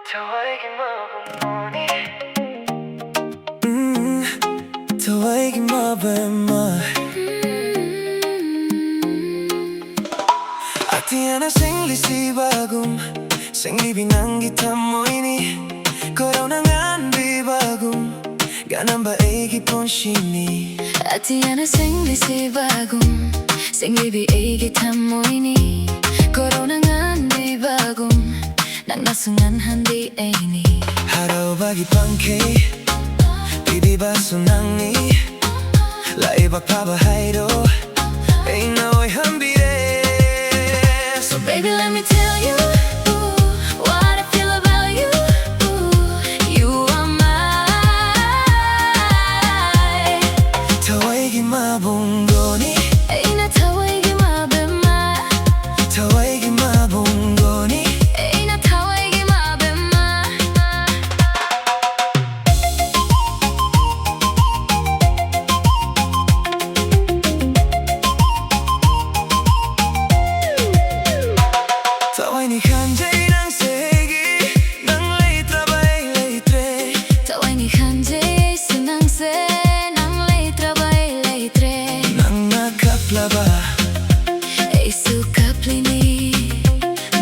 Thawaigi Mabungngoni. Thawaigi Mabemma. Atiyana senglisibagum, Senglibi nanggi thamoini, Koraouna nganbibagum, nganhanba eigi punshini. Atiyana senglisibagum, Senglibi eigi thamoini, Koraouna nganbibagum, Nangnasu nganhanbi eini. Haraoubagi pangkhei, pibibasu nangni, Laibak phaba haido, Eina oihanbire. So baby, let me tell you what I feel about you. You are my Thawaigi Mabungngoni. Eina Thawaigi Mabemma. Thawaigi Mabungngoni. Eina Thawaigi Mabemma. Thawaini khanjay nang eigi, nang letra bay letre. Thawaini khanjay senang se nang letra bay letre. Nang nakaplaba, Eisu kaplini,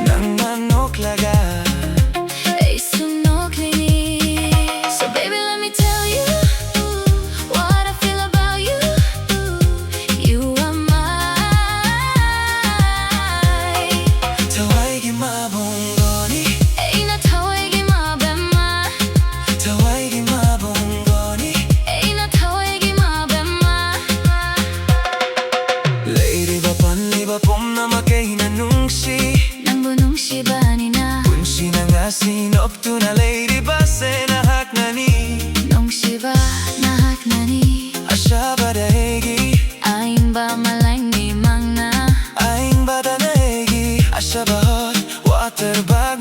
nang manoklaga. eisu noklini. So baby, let me tell you what I feel about you. You are my Thawaigi Mabungngoni. Eina Thawaigi Mabemma. Thawaigi Mabungngoni. Eina Thawaigi Mabemma. Lady ba panli ba pom na makahina nungsi. Nangbu nungshibani na Punshini nga sinoptu na lady ba sena haknani. nungshiba nahaknani. Asya ba daigi, Aing ba malang ni mangna. aing ba da naigi. Asya ba hot water ba